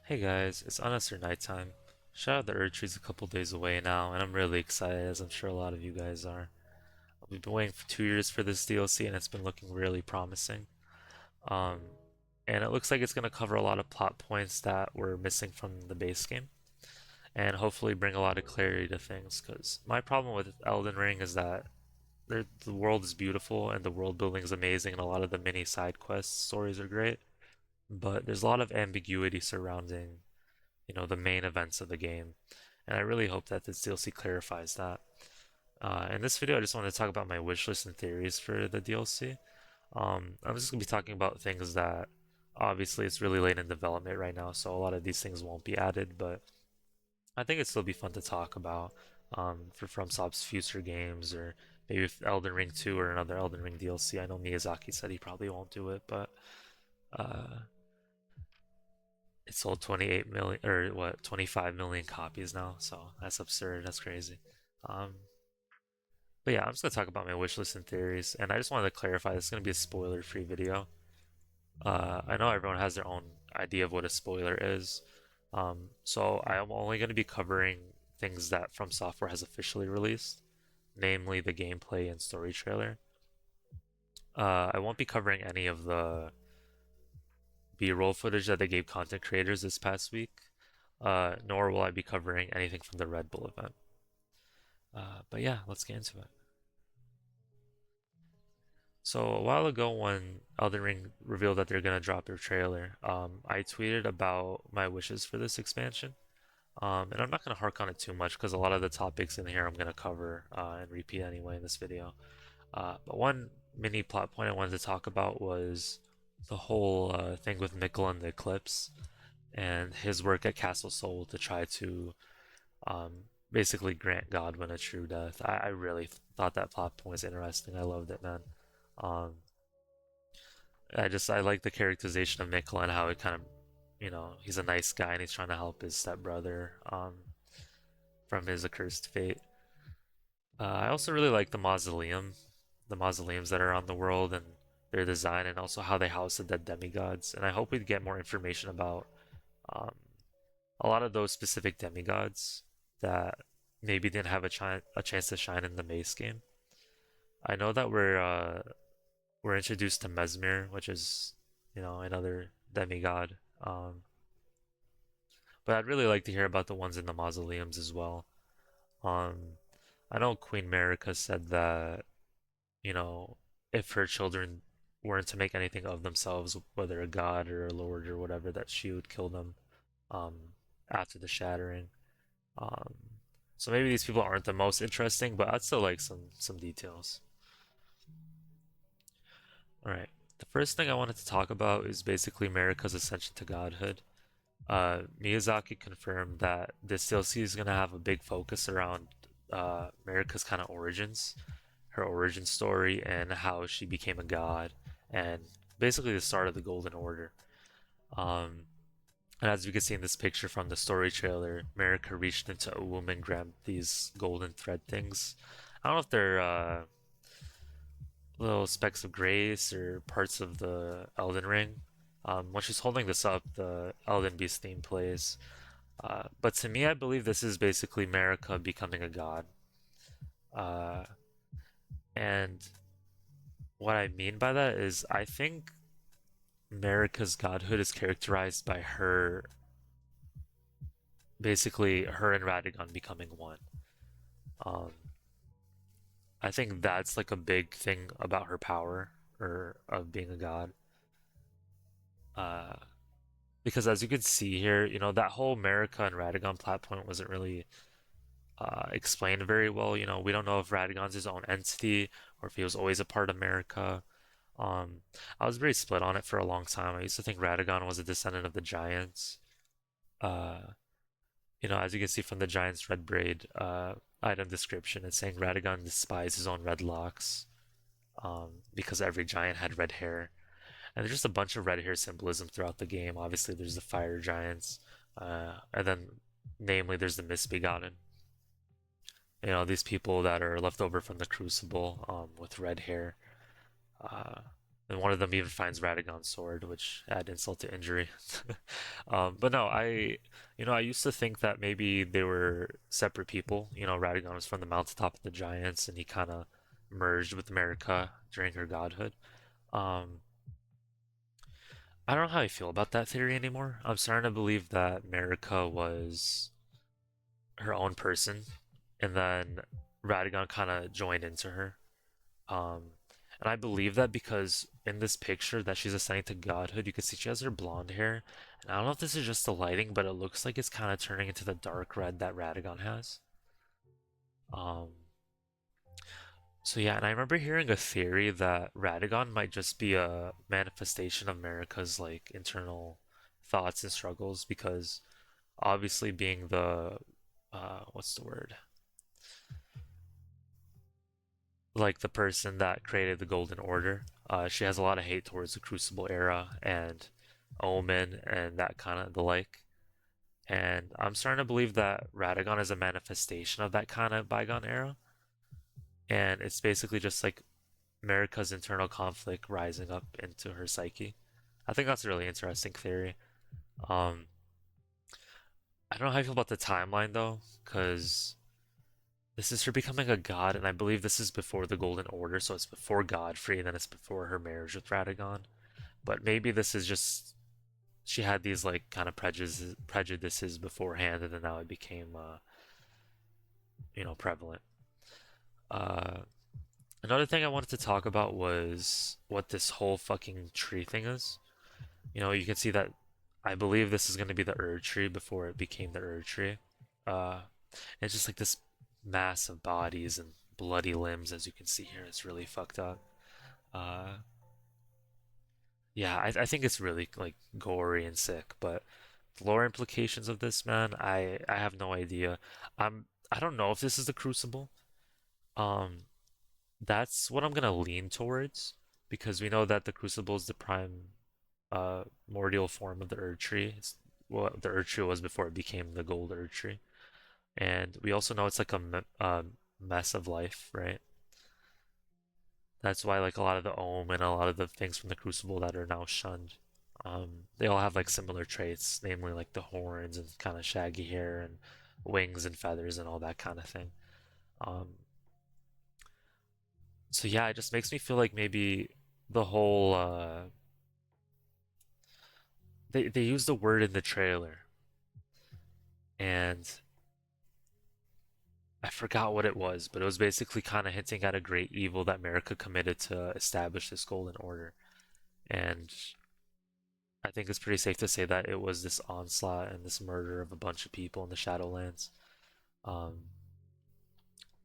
Hey guys, it's honestly nighttime. Shout out the Erdtree's a couple days away now, and I'm really excited, as I'm sure a lot of you guys are. We've been waiting for 2 years for this DLC, and it's been looking really promising. Um, and it looks like it's going to cover a lot of plot points that were missing from the base game, and hopefully bring a lot of clarity to things. Because my problem with Elden Ring is that the world is beautiful, and the world building is amazing, and a lot of the mini side quest stories are great, but there's a lot of ambiguity surrounding the main events of the game. And I really hope that this DLC clarifies that. In this video, I just want to talk about my wish list and theories for the DLC. I'm just going to be talking about things that obviously it's really late in development right now, so a lot of these things won't be added, but I think it'd still be fun to talk about for FromSoft's future games, or maybe if Elden Ring 2 or another Elden Ring DLC. I know Miyazaki said he probably won't do it, but uh, it sold 28 million, or what, 25 million copies now, so that's absurd. That's crazy. Um, but yeah, I'm just gonna talk about my wish list and theories, and I just wanted to clarify this is gonna be a spoiler-free video. I know everyone has their own idea of what a spoiler is, so I am only gonna be covering things that From Software has officially released, namely the gameplay and story trailer. I won't be covering any of the B-roll footage that they gave content creators this past week, nor will I be covering anything from the Red Bull event. But yeah, let's get into it. So a while ago, when Elden Ring revealed that they're gonna drop their trailer, I tweeted about my wishes for this expansion. And I'm not gonna hark on it too much because a lot of the topics in here I'm gonna cover and repeat anyway in this video. But one mini plot point I wanted to talk about was the whole thing with Mikkel and the Eclipse and his work at Castle Soul to try to um, basically grant Godwin a true death. I really thought that plot point was interesting. I loved it, man. Um, I like the characterization of Mikkel and how it kind of, he's a nice guy and he's trying to help his stepbrother from his accursed fate. I also really like the mausoleums that are on the world and their design, and also how they house the dead demigods. And I hope we get more information about um, a lot of those specific demigods that maybe didn't have a chance to shine in the base game. I know that we're introduced to Mesmer, which is another demigod. But I'd really like to hear about the ones in the mausoleums as well. Um, I know Queen Marika said that you know if her children weren't to make anything of themselves, whether a god or a lord or whatever, that she would kill them um, after the shattering. Um, so maybe these people aren't the most interesting, but I'd still like some details. All right. The first thing I wanted to talk about is basically Marika's ascension to godhood. Miyazaki confirmed that this DLC is gonna have a big focus around Marika's kind of origins, her origin story, and how she became a god, and basically the start of the Golden Order. Um, and as you can see in this picture from the story trailer, Marika reached into a womb and grabbed these golden thread things. I don't know if they're little specks of grace or parts of the Elden Ring. When she's holding this up, the Elden Beast theme plays. But to me, I believe this is basically Marika becoming a god. Uh, and what I mean by that is, I think Marika's godhood is characterized by her, basically, her and Radagon becoming one. Um, I think that's like a big thing about her power, or of being a god. Uh, because as you can see here, that whole America and Radagon plot point wasn't really explained very well. We don't know if Radagon's his own entity or if he was always a part of America. Um, I was very split on it for a long time. I used to think Radagon was a descendant of the Giants. Uh, as you can see from the Giants' red braid item description, it's saying Radagon despised his own red locks because every giant had red hair. And there's just a bunch of red hair symbolism throughout the game. Obviously, there's the fire giants, and then, namely, there's the misbegotten. These people that are left over from the Crucible with red hair. Uh, And one of them even finds Radagon's sword, which add insult to injury. But no, I used to think that maybe they were separate people. Radagon was from the mountaintop of the giants, and he kind of merged with America during her godhood. Um, I don't know how I feel about that theory anymore. I'm starting to believe that America was her own person, and then Radagon kind of joined into her. Um, and I believe that because in this picture that she's ascending to godhood, you can see she has her blonde hair. And I don't know if this is just the lighting, but it looks like it's kind of turning into the dark red that Radagon has. Um, so yeah, and I remember hearing a theory that Radagon might just be a manifestation of America's like internal thoughts and struggles because obviously being the what's the word? Like the person that created the Golden Order. She has a lot of hate towards the Crucible era and Omen and that kind of the like. And I'm starting to believe that Radagon is a manifestation of that kind of bygone era. And it's basically just like America's internal conflict rising up into her psyche. I think that's a really interesting theory. Um, I don't know how I feel about the timeline though, because this is her becoming a god, and I believe this is before the Golden Order, so it's before Godfrey, and then it's before her marriage with Radagon. But maybe this is just she had these like kind of prejudices beforehand, and then now it became prevalent. Uh, Another thing I wanted to talk about was what this whole fucking tree thing is. You can see that I believe this is going to be the Erdtree before it became the Erdtree. Uh, it's just like this mass of bodies and bloody limbs, as you can see here. It's really fucked up. Uh, yeah, I think it's really like gory and sick, but the lore implications of this, man, I have no idea. I don't know if this is the Crucible. Um, that's what I'm gonna lean towards because we know that the Crucible is the prime mordial form of the Erdtree. It's what the Erdtree was before it became the Gold Erdtree. And we also know it's like a mess of life, right? That's why like a lot of the Ohm and a lot of the things from the Crucible that are now shunned, they all have like similar traits, namely like the horns and kind of shaggy hair and wings and feathers and all that kind of thing. Um, so yeah, it just makes me feel like maybe the whole they use the word in the trailer and I forgot what it was, but it was basically kind of hinting at a great evil that America committed to establish this golden order. And I think it's pretty safe to say that it was this onslaught and this murder of a bunch of people in the Shadowlands um,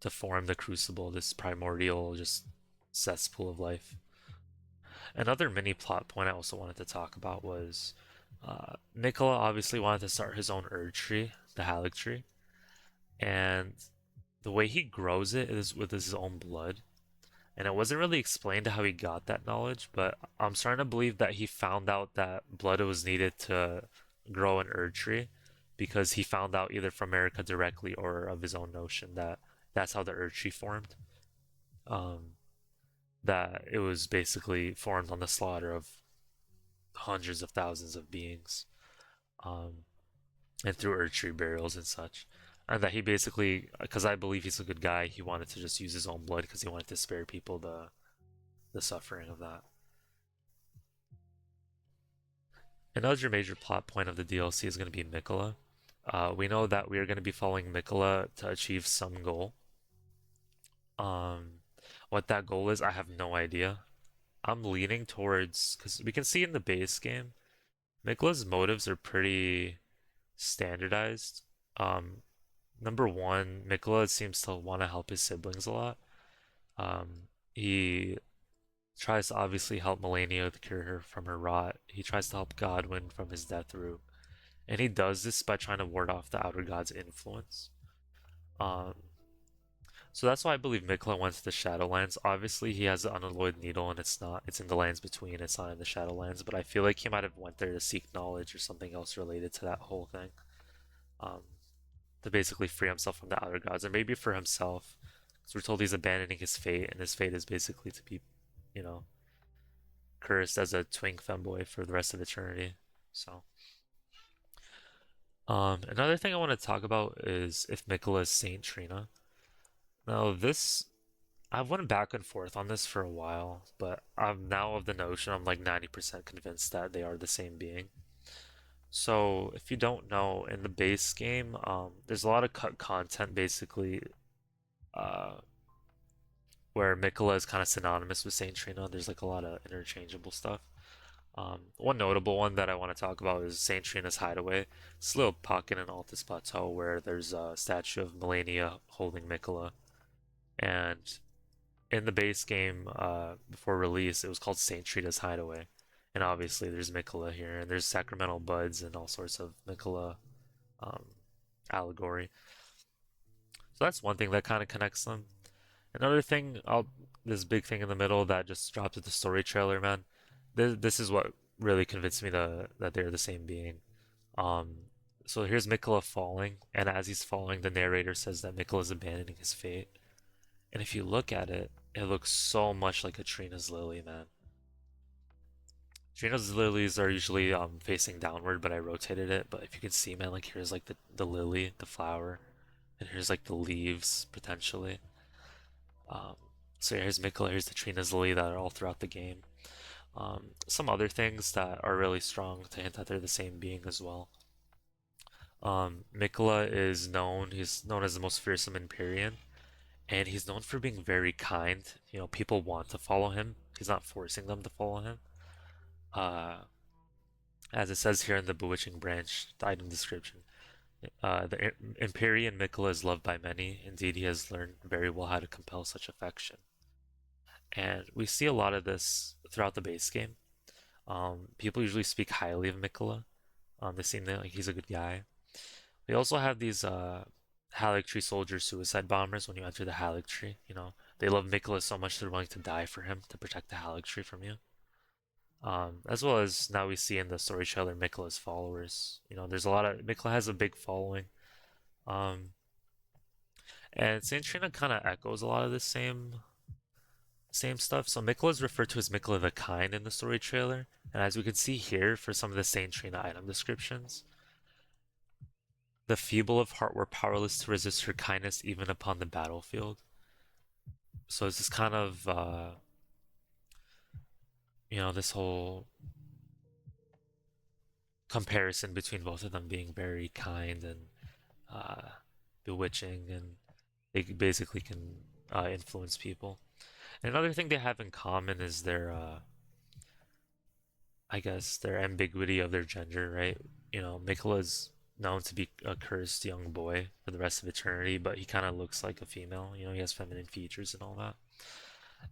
to form the Crucible, this primordial just cesspool of life. Another mini plot point I also wanted to talk about was Nicola obviously wanted to start his own Erdtree, the Haligtree, and the way he grows it is with his own blood. And it wasn't really explained how he got that knowledge, but I'm starting to believe that he found out that blood was needed to grow an Erdtree because he found out either from America directly or of his own notion that that's how the Erdtree formed. Um, that it was basically formed on the slaughter of hundreds of thousands of beings, um, and through Erdtree burials and such. And that he basically, because I believe he's a good guy, he wanted to just use his own blood because he wanted to spare people the suffering of that. Another major plot point of the DLC is going to be Mikola. We know that we are going to be following Mikola to achieve some goal. Um, what that goal is, I have no idea. I'm leaning towards because we can see in the base game, Mikola's motives are pretty standardized. Um, Number one, Mikola seems to want to help his siblings a lot. He tries to obviously help Melania to cure her from her rot. He tries to help Godwyn from his death root. And he does this by trying to ward off the Outer God's influence. Um, so that's why I believe Mikla went to the Shadowlands. Obviously, he has the unalloyed needle, and it's in the lands between. It's not in the Shadowlands. But I feel like he might have went there to seek knowledge or something else related to that whole thing, um, to basically free himself from the Outer Gods, or maybe for himself. Because we're told he's abandoning his fate, and his fate is basically to be, you know, cursed as a twink femboy for the rest of eternity. So, another thing I want to talk about is if Miquella is Saint Trina. Now, this I've went back and forth on this for a while, but I'm now of the notion I'm like 90% convinced that they are the same being. So, if you don't know, in the base game, there's a lot of cut content basically uh, where Miquella is kind of synonymous with Saint Trina. There's like a lot of interchangeable stuff. One notable one that I want to talk about is Saint Trina's Hideaway. It's a little pocket in Altus Plateau where there's a statue of Melania holding Miquella. And in the base game, before release, it was called Saint Trina's Hideaway. And obviously there's Miquella here, and there's sacramental buds and all sorts of Miquella um, allegory. So that's one thing that kind of connects them. Another thing, this big thing in the middle that just dropped at the story trailer, man. This is what really convinced me that they're the same being. Um, so here's Miquella falling, and as he's falling, the narrator says that Miquella is abandoning his fate. And if you look at it, it looks so much like a Trina's lily, man. Trina's lilies are usually facing downward, but I rotated it. But if you can see, man, like here's like the lily, the flower, and here's like the leaves potentially. Um, so here's Miquella, here's the Trina's lily that are all throughout the game. Some other things that are really strong to hint that they're the same being as well. Miquella he's known as the most fearsome Empyrean, and he's known for being very kind. You know, people want to follow him. He's not forcing them to follow him. Uh, as it says here in the Bewitching Branch, the item description, the Empyrean Miquella is loved by many. Indeed, he has learned very well how to compel such affection. And we see a lot of this throughout the base game. People usually speak highly of Miquella. They seem like he's a good guy. We also have these Haligtree soldier suicide bombers when you enter the Haligtree. You know, they love Miquella so much they're willing to die for him to protect the Haligtree from you. As well as now we see in the story trailer Miquella's followers. You know, there's a lot of Miquella has a big following. Um, and Saint Trina kind of echoes a lot of the same stuff. So Miquella is referred to as Miquella the Kind in the story trailer, and as we can see here for some of the Saint Trina item descriptions, the feeble of heart were powerless to resist her kindness even upon the battlefield. So it's this kind of this whole comparison between both of them being very kind and uh, bewitching, and they basically can influence people. And another thing they have in common is their I guess their ambiguity of their gender, right? You know, Miquella's known to be a cursed young boy for the rest of eternity, but he kind of looks like a female. You know, he has feminine features and all that.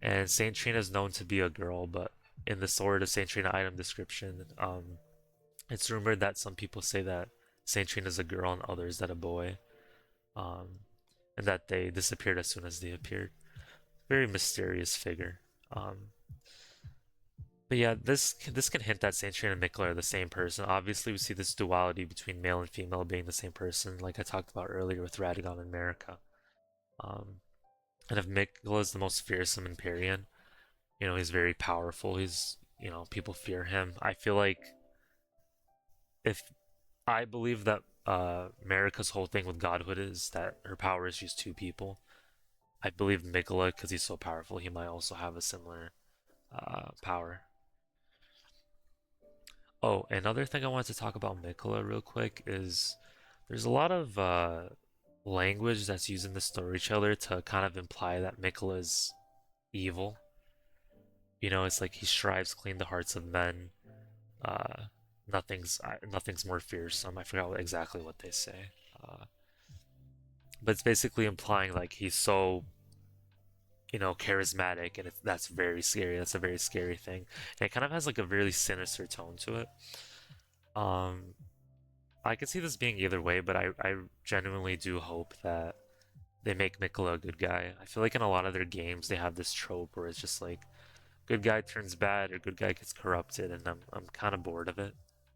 And Saint Trina is known to be a girl, but in the Sword of Saint Trina item description, it's rumored that some people say that Saint Trina is a girl and others that a boy, um, and that they disappeared as soon as they appeared. Very mysterious figure. But yeah, this can hint that Saint Trina and Miquella are the same person. Obviously, we see this duality between male and female being the same person, like I talked about earlier with Radagon and Marika. Um, and if Miquella is the most fearsome Empyrean, you know, he's very powerful. People fear him. I feel like if I believe that Marika's whole thing with godhood is that her power is just two people. I believe Miquella, because he's so powerful, he might also have a similar power. Oh, another thing I wanted to talk about Miquella real quick is there's a lot of language that's used in the story trailer to kind of imply that Miquella is evil. You know, it's like he strives to clean the hearts of men. Uh, nothing's more fearsome. I forgot exactly what they say. Uh, but it's basically implying like he's so charismatic, and that's very scary. That's a very scary thing, and it kind of has like a really sinister tone to it. Um, I could see this being either way, but I genuinely do hope that they make Miquella a good guy. I feel like in a lot of their games they have this trope where it's just like good guy turns bad or good guy gets corrupted, and I'm kind of bored of it.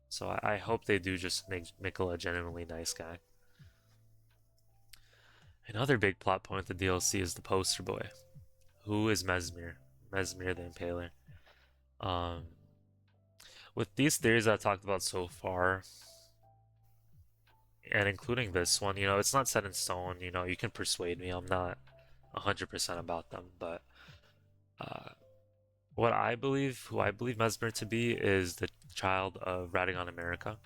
So I hope they do just make Miquella a genuinely nice guy. Another big plot point of the DLC is the poster boy. Who is Mesmir? Mesmir the Impaler. Um, with these theories I talked about so far, and including this one, it's not set in stone. You can persuade me. I'm not 100% about them, but uh, who I believe Mesmer to be, is the child of Radagon America.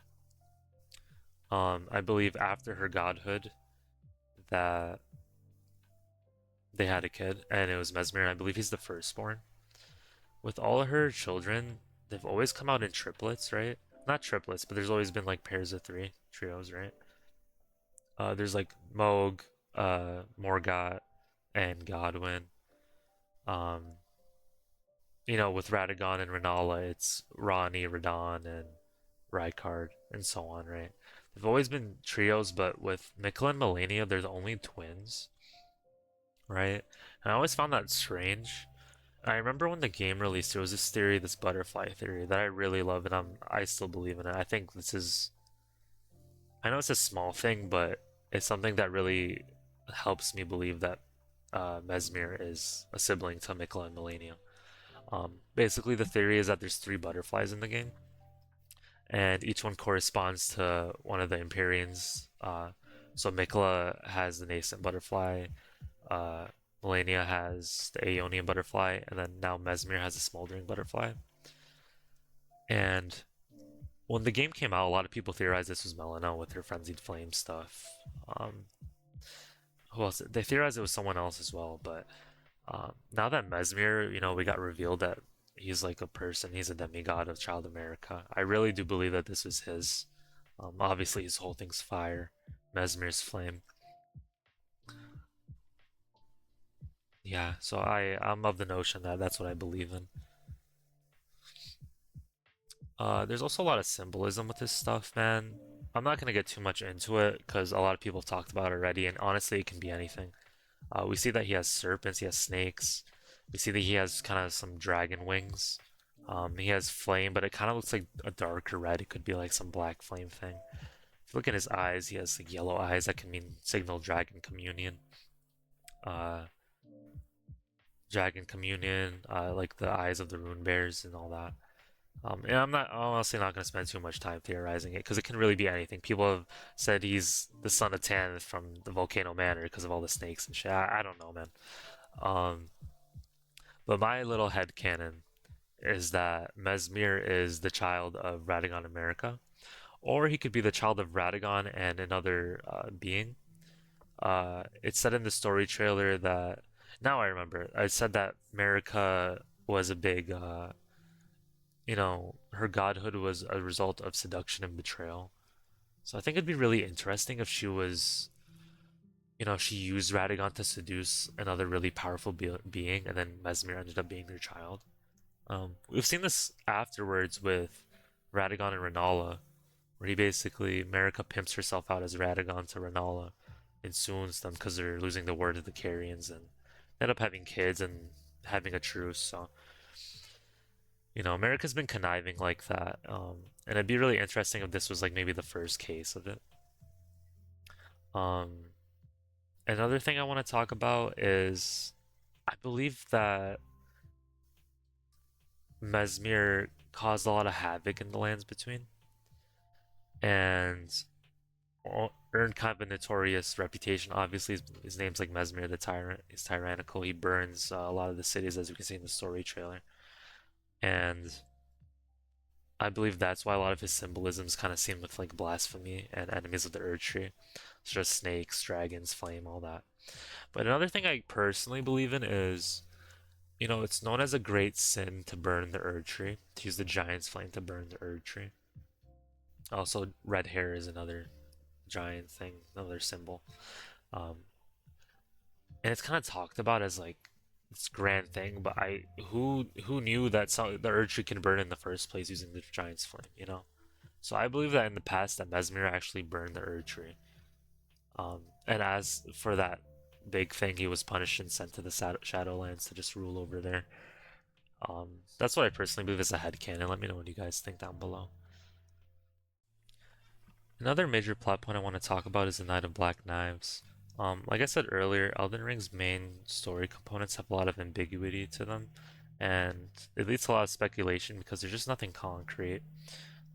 I believe after her godhood that they had a kid, and it was Mesmer, and I believe he's the firstborn. With all of her children, they've always come out in triplets, right? Not triplets, but there's always been like pairs of three, trios, right? There's like Moog, Morgott, and Godwin. Um, with Radagon and Renala, it's Ronnie, Radon, and Rykard, and so on, right? They've always been trios, but with Mikla and Melania, they're the only twins, right? And I always found that strange. I remember when the game released, there was this theory, this butterfly theory, that I really love, and I still believe in it. I think I know it's a small thing, but it's something that really helps me believe that Mesmir is a sibling to Mikla and Melania. Basically, the theory is that there's three butterflies in the game, and each one corresponds to one of the Empyreans. So Mikla has the nascent butterfly, uh, Melania has the Aeonian butterfly, and then now Mesmir has a smoldering butterfly. And when the game came out, a lot of people theorized this was Melina with her frenzied flame stuff. Um, who else? They theorized it was someone else as well, but now that Mesmir, we got revealed that he's like a person, he's a demigod of Child America. I really do believe that this was his. Obviously, his whole thing's fire, Mesmir's flame. Yeah, so I'm of the notion that that's what I believe in. There's also a lot of symbolism with this stuff, man. I'm not gonna get too much into it because a lot of people have talked about it already, and honestly, it can be anything. We see that he has serpents, he has snakes. We see that he has kind of some dragon wings. He has flame, but it kind of looks like a darker red. It could be like some black flame thing. If you look at his eyes, he has like yellow eyes that can mean signal dragon communion. Uh, Dragon communion, like the eyes of the rune bears and all that. And I'm honestly not going to spend too much time theorizing it because it can really be anything. People have said he's the son of Tanith from the Volcano Manor because of all the snakes and shit. I don't know, man. Um, but my little head canon is that Mesmir is the child of Radagon America, or he could be the child of Radagon and another being. It said in the story trailer that now I remember. I said that America was a big, her godhood was a result of seduction and betrayal. So I think it'd be really interesting if she used Radagon to seduce another really powerful being, and then Mesmir ended up being her child. We've seen this afterwards with Radagon and Renala, where he basically Marika pimps herself out as Radagon to Renala and soons them because they're losing the word of the Carians and end up having kids and having a truce. So, America's been conniving like that. And it'd be really interesting if this was like maybe the first case of it. Um, Another thing I want to talk about is I believe that Mesmir caused a lot of havoc in the lands between and earned kind of a notorious reputation. Obviously, his name's like Mesmir the Tyrant. He's tyrannical. He burns a lot of the cities, as you can see in the story trailer. And I believe that's why a lot of his symbolisms kind of seem with like blasphemy and enemies of the Erdtree. It's just snakes, dragons, flame, all that. But another thing I personally believe in is, it's known as a great sin to burn the Erdtree, to use the giant's flame to burn the Erdtree. Also, red hair is another giant thing, another symbol. Um, and it's kind of talked about as like this grand thing, but who knew that the Erdtree can burn in the first place using the giant's flame? So I believe that in the past that Mesmir actually burned the Erdtree. And as for that big thing, he was punished and sent to the Shadowlands to just rule over there. That's what I personally believe is a headcanon. Let me know what you guys think down below. Another major plot point I want to talk about is the Knight of Black Knives. Like I said earlier, Elden Ring's main story components have a lot of ambiguity to them, and it leads to a lot of speculation because there's just nothing concrete.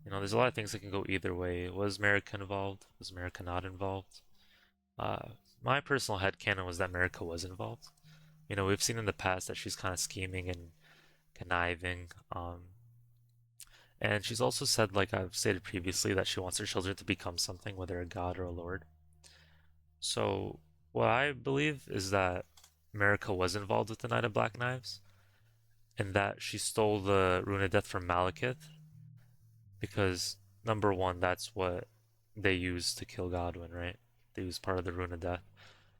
There's a lot of things that can go either way. Was America involved? Was America not involved? Uh, my personal headcanon was that America was involved. We've seen in the past that she's kind of scheming and conniving. And she's also said, like I've stated previously, that she wants her children to become something, whether a god or a lord. So, what I believe is that America was involved with the Knight of Black Knives, and that she stole the Rune of Death from Malekith, because number one, that's what they used to kill Godwyn, right? They used part of the Rune of Death.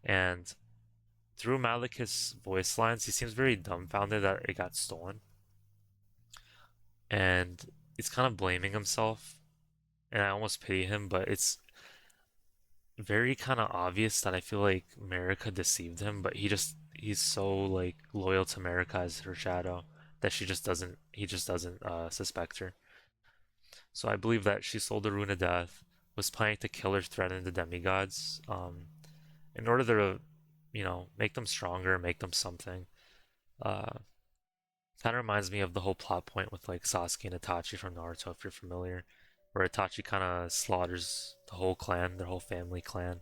And through Malekith's voice lines, he seems very dumbfounded that it got stolen. And he's kind of blaming himself. And I almost pity him, but it's very kind of obvious that I feel like America deceived him, but he's so like loyal to America as her shadow that he just doesn't suspect her. So I believe that she sold the Rune of Death, was planning to kill or threaten the demigods, in order to, make them stronger, make them something. Uh, Kind of reminds me of the whole plot point with like Sasuke and Itachi from Naruto, if you're familiar, where Itachi kind of slaughters the whole clan, their whole family clan,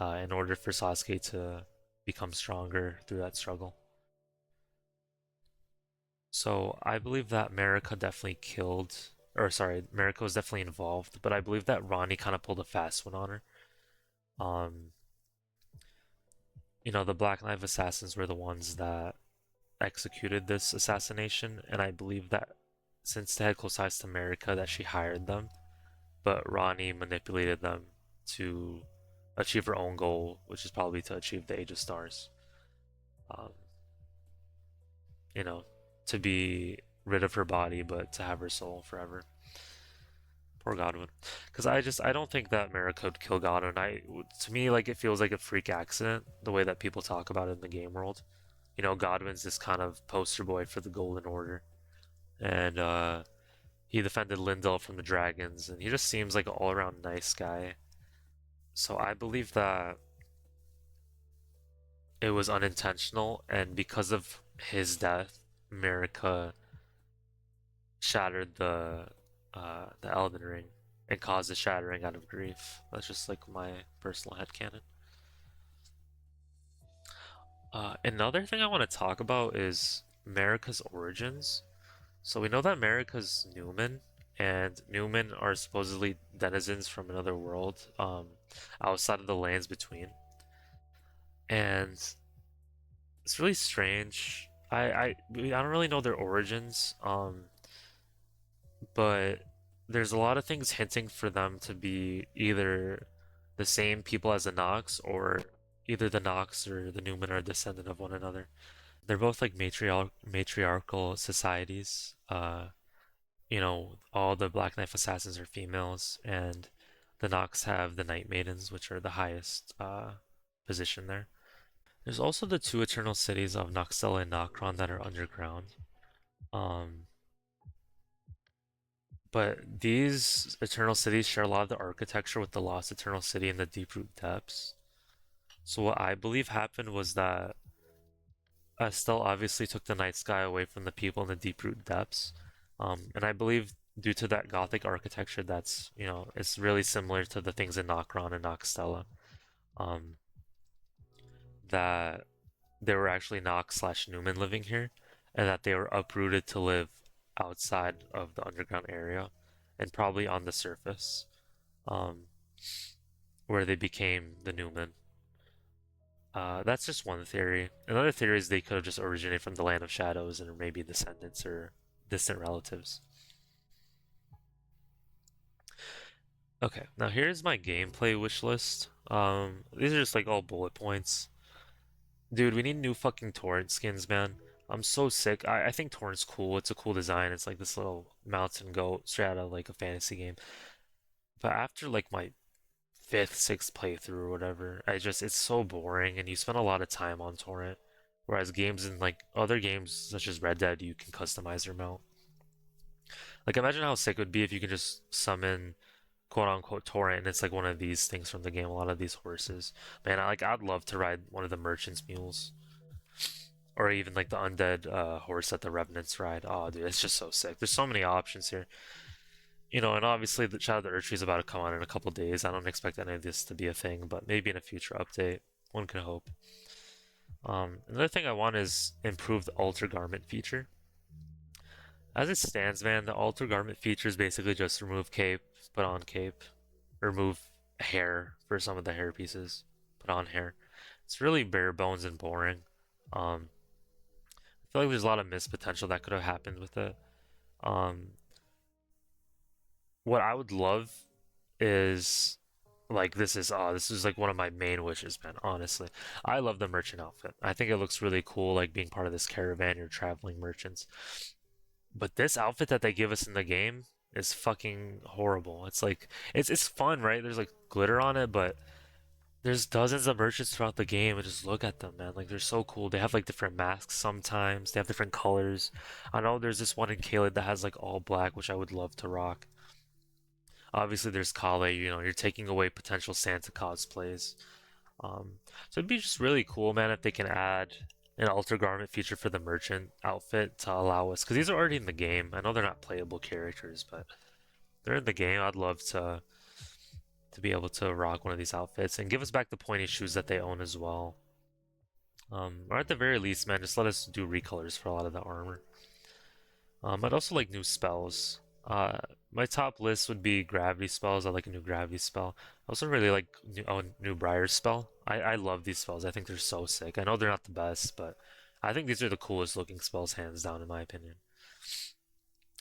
in order for Sasuke to become stronger through that struggle. So I believe that Marika definitely killed, or sorry, Marika was definitely involved, but I believe that Ronnie kind of pulled a fast one on her. Um, the Black Knight assassins were the ones that executed this assassination, and I believe that since they had close ties to Marika, that she hired them, but Ronnie manipulated them to achieve her own goal, which is probably to achieve the Age of Stars. Um, you know, to be rid of her body, but to have her soul forever. Poor Godwin. Because I don't think that Mara could kill Godwin. To me, like, it feels like a freak accident, the way that people talk about it in the game world. Godwin's this kind of poster boy for the Golden Order. And, he defended Lindell from the dragons, and he just seems like an all around nice guy. So I believe that it was unintentional, and because of his death, America shattered the Elden Ring and caused a shattering out of grief. That's just like my personal headcanon. Another thing I want to talk about is America's origins. So we know that America's Newman, and Newman are supposedly denizens from another world, outside of the lands between. And it's really strange. I don't really know their origins, but there's a lot of things hinting for them to be either the same people as the Nox, or either the Nox or the Newman are a descendant of one another. They're both like matriarchal societies. All the Black Knife assassins are females, and the Nox have the Night Maidens, which are the highest position there. There's also the two eternal cities of Noxella and Nokron that are underground. Um, But these Eternal Cities share a lot of the architecture with the Lost Eternal City in the Deeproot Depths. So what I believe happened was that Estelle obviously took the night sky away from the people in the Deeproot Depths. And I believe due to that Gothic architecture it's really similar to the things in Nokron and Noxtella. Um, that there were actually Nox/Newman living here, and that they were uprooted to live outside of the underground area, and probably on the surface, um, where they became the Newman. That's just one theory. Another theory is they could have just originated from the Land of Shadows and are maybe descendants or distant relatives. Okay, now here's my gameplay wish list. These are just like all bullet points. Dude, we need new fucking Torrent skins, man. I'm so sick. I think Torrent's cool. It's a cool design. It's like this little mountain goat straight out of like a fantasy game. But after like my fifth, sixth playthrough or whatever, it's so boring and you spend a lot of time on Torrent. Whereas games in like other games such as Red Dead, you can customize your mount. Like imagine how sick it would be if you could just summon quote unquote Torrent and it's like one of these things from the game, a lot of these horses. Man, I'd love to ride one of the merchant's mules. Or even like the undead horse that the revenants ride. Oh, dude, it's just so sick. There's so many options here. And obviously the Shadow of the Erdtree is about to come out in a couple days. I don't expect any of this to be a thing, but maybe in a future update, one can hope. Another thing I want is improved alter garment feature. As it stands, man, the alter garment feature is basically just remove cape, put on cape, remove hair for some of the hair pieces, put on hair. It's really bare bones and boring. Um, I feel like there's a lot of missed potential that could have happened with it. Um, what I would love is like this is like one of my main wishes, man. Honestly, I love the merchant outfit. I think it looks really cool, like being part of this caravan. You're traveling merchants. But this outfit that they give us in the game is fucking horrible. It's like it's fun, right? There's like glitter on it, but there's dozens of merchants throughout the game, and just look at them, man. Like they're so cool. They have like different masks sometimes. They have different colors. I know there's this one in Caelid that has like all black, which I would love to rock. Obviously, there's Kale. You're taking away potential Santa cosplays. Um, so it'd be just really cool, man, if they can add an alter garment feature for the merchant outfit to allow us, because these are already in the game. I know they're not playable characters, but they're in the game. I'd love to be able to rock one of these outfits and give us back the pointy shoes that they own as well. Or at the very least, man, just let us do recolors for a lot of the armor. I'd also like new spells. My top list would be gravity spells. I like a new gravity spell. I also really like new Briar spell. I love these spells. I think they're so sick. I know they're not the best, but I think these are the coolest looking spells, hands down, in my opinion.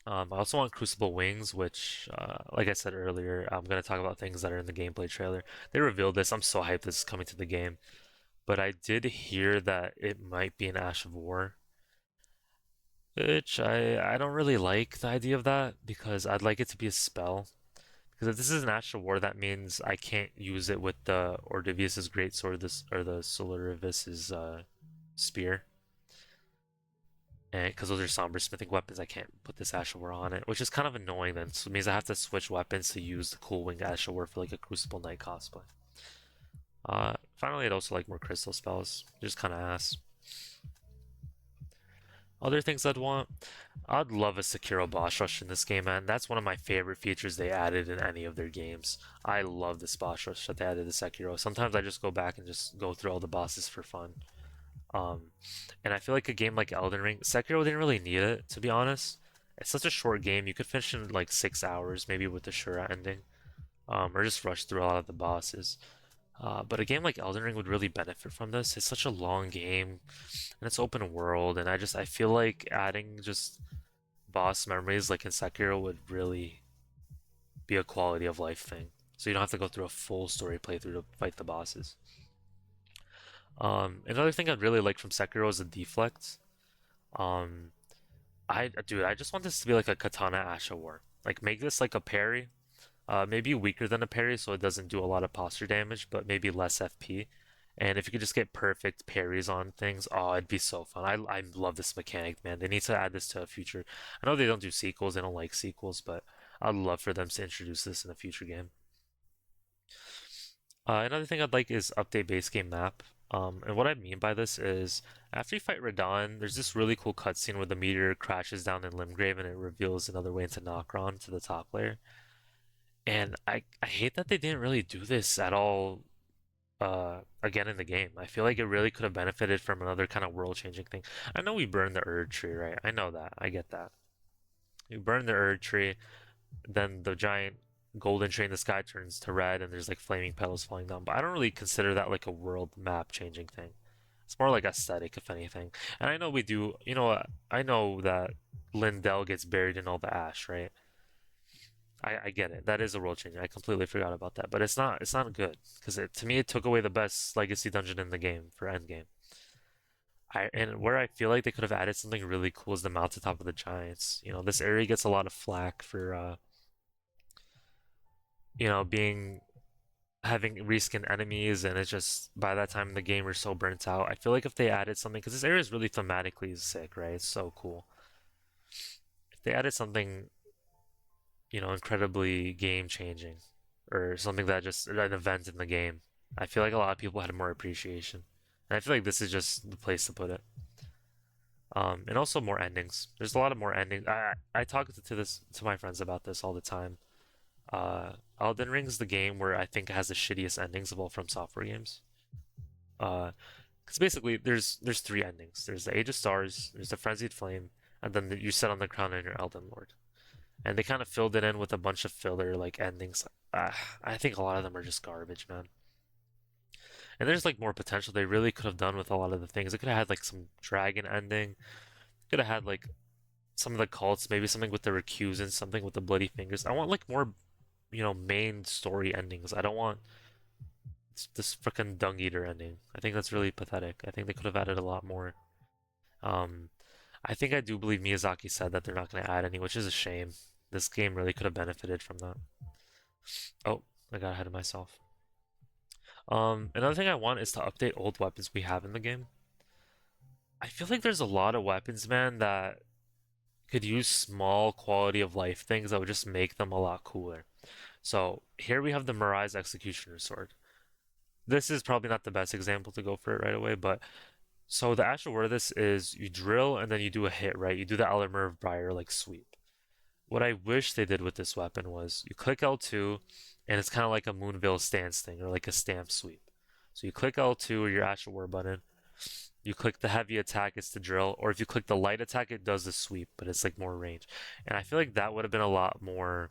I also want Crucible Wings, which, like I said earlier, I'm gonna talk about things that are in the gameplay trailer. They revealed this. I'm so hyped this is coming to the game. But I did hear that it might be an Ash of War, which I don't really like the idea of that because I'd like it to be a spell. Because if this is an Ash of War, that means I can't use it with the Ordivius's Greatsword this or the Solarivis's spear. And because those are somber smithing weapons, I can't put this Ash of War on it, which is kind of annoying then. So it means I have to switch weapons to use the cool winged Ash of War for like a Crucible Knight cosplay. Finally, I'd also like more crystal spells. Just kind of ass. Other things I'd love a Sekiro boss rush in this game, man. That's one of my favorite features they added in any of their games. I love this boss rush that they added to Sekiro. Sometimes I just go back and just go through all the bosses for fun. Um, and I feel like a game like Elden Ring, Sekiro didn't really need it, to be honest. It's such a short game. You could finish in like 6 hours, maybe with the Shura ending, or just rush through a lot of the bosses. But a game like Elden Ring would really benefit from this. It's such a long game, and it's open world, and I feel like adding just boss memories like in Sekiro would really be a quality of life thing. So you don't have to go through a full story playthrough to fight the bosses. Another thing I'd really like from Sekiro is the deflect. Um, I just want this to be like a Katana Asha War. Like make this like a parry, maybe weaker than a parry, so it doesn't do a lot of posture damage, but maybe less FP. And if you could just get perfect parries on things, oh, it'd be so fun. I love this mechanic, man. They need to add this to a future. I know they don't do sequels, they don't like sequels, but I'd love for them to introduce this in a future game. Another thing I'd like is update base game map. And what I mean by this is after you fight Radahn, there's this really cool cutscene where the meteor crashes down in Limgrave and it reveals another way into Nokron to the top layer. And I hate that they didn't really do this at all again in the game. I feel like it really could have benefited from another kind of world-changing thing. I know we burned the Erdtree, right? I know that. I get that. We burn the Erdtree, then the giant golden tree in the sky turns to red and there's like flaming petals falling down. But I don't really consider that like a world map changing thing. It's more like aesthetic, if anything. And I know we do, I know that Lindell gets buried in all the ash, right? I get it. That is a world changing. I completely forgot about that. But it's not good because to me it took away the best legacy dungeon in the game for endgame. And where I feel like they could have added something really cool is the mountaintop of the giants. This area gets a lot of flack for being having reskin enemies, and it's just by that time in the game we're so burnt out. I feel like if they added something, because this area is really thematically sick, right? It's so cool. If they added something, incredibly game changing, or something that just an event in the game, I feel like a lot of people had more appreciation. And I feel like this is just the place to put it. And also more endings. There's a lot of more endings. I talk to my friends about this all the time. Elden Ring is the game where I think it has the shittiest endings of all From Software games. Because basically there's three endings. There's the Age of Stars, there's the Frenzied Flame, and then you set on the crown and your Elden Lord. And they kind of filled it in with a bunch of filler like endings. I think a lot of them are just garbage, man. And there's like more potential they really could have done with a lot of the things. It could have had like some dragon ending. Could have had like some of the cults, maybe something with the recusants, something with the bloody fingers. I want like more, main story endings. I don't want this freaking dung eater ending. I think that's really pathetic. I think they could have added a lot more. Um, I think I do believe Miyazaki said that they're not going to add any, which is a shame. This game really could have benefited from that. Oh, I got ahead of myself. Another thing I want is to update old weapons we have in the game. I feel like there's a lot of weapons, man, that could use small quality of life things that would just make them a lot cooler. So here we have the Mirai's Executioner Sword. This is probably not the best example to go for it right away, but so the actual word of this is you drill and then you do a hit, right? You do the Alamer Briar like sweep. What I wish they did with this weapon was you click L2 and it's kind of like a Moonveil stance thing or like a stamp sweep. So you click L2 or your Astral War button, you click the heavy attack, it's the drill, or if you click the light attack, it does the sweep, but it's like more range. And I feel like that would have been a lot more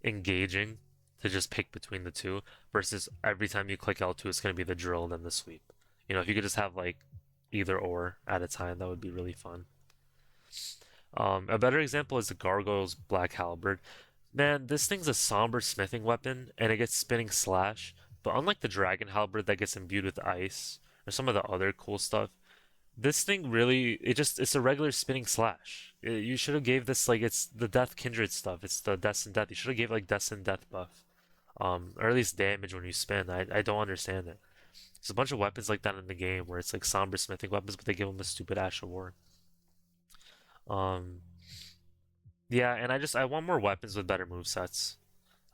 engaging to just pick between the two versus every time you click L2, it's going to be the drill and then the sweep. If you could just have like either or at a time, that would be really fun. A better example is the Gargoyle's Black Halberd. Man, this thing's a somber smithing weapon and it gets spinning slash, but unlike the Dragon Halberd that gets imbued with ice or some of the other cool stuff, this thing really it's a regular spinning slash. You should have gave this like it's the Death Kindred stuff. It's the Death and Death. You should have gave like Death and Death buff. Or at least damage when you spin. I don't understand it. There's a bunch of weapons like that in the game where it's like somber smithing weapons, but they give them a stupid Ash of War. Um, yeah, and I want more weapons with better move sets.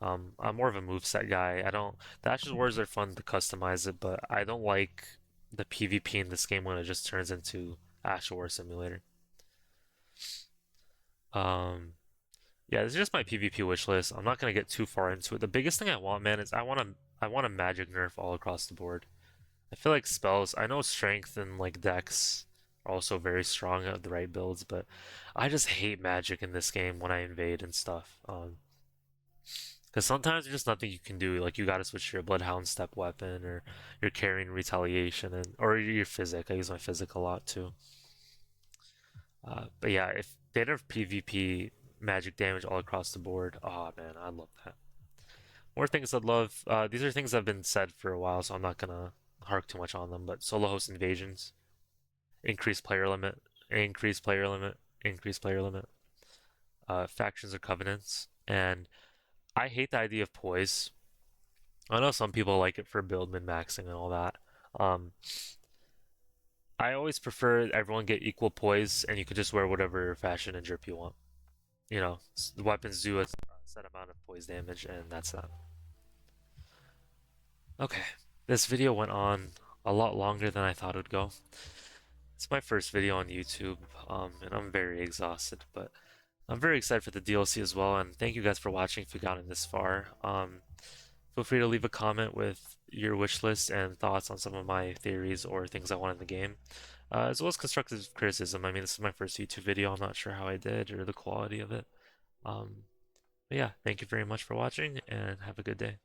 I'm more of a move set guy. I don't the Ashes Wars are fun to customize it, but I don't like the PvP in this game when it just turns into Ash War Simulator. Um, yeah, this is just my PvP wish list. I'm not gonna get too far into it. The biggest thing I want, man, is I want a magic nerf all across the board. I feel like spells. I know strength and like dex are also very strong at the right builds, but I just hate magic in this game when I invade and stuff. Because sometimes there's just nothing you can do. Like you got to switch to your Bloodhound step weapon, or you're carrying retaliation, or your physic. I use my physic a lot too. But yeah, if they did have PvP magic damage all across the board, oh man, I love that. More things I'd love. These are things that have been said for a while, so I'm not gonna hark too much on them. But solo host invasions, increase player limit, increase player limit, increase player limit. Factions or covenants, and I hate the idea of poise. I know some people like it for build min maxing and all that. Um, I always prefer everyone get equal poise, and you could just wear whatever fashion and drip you want. The weapons do a set amount of poise damage, and that's that. Okay, this video went on a lot longer than I thought it would go. It's my first video on YouTube, and I'm very exhausted, but I'm very excited for the DLC as well, and thank you guys for watching if you got in this far. Feel free to leave a comment with your wish list and thoughts on some of my theories or things I want in the game, as well as constructive criticism. I mean, this is my first YouTube video. I'm not sure how I did or the quality of it. But yeah, thank you very much for watching and have a good day.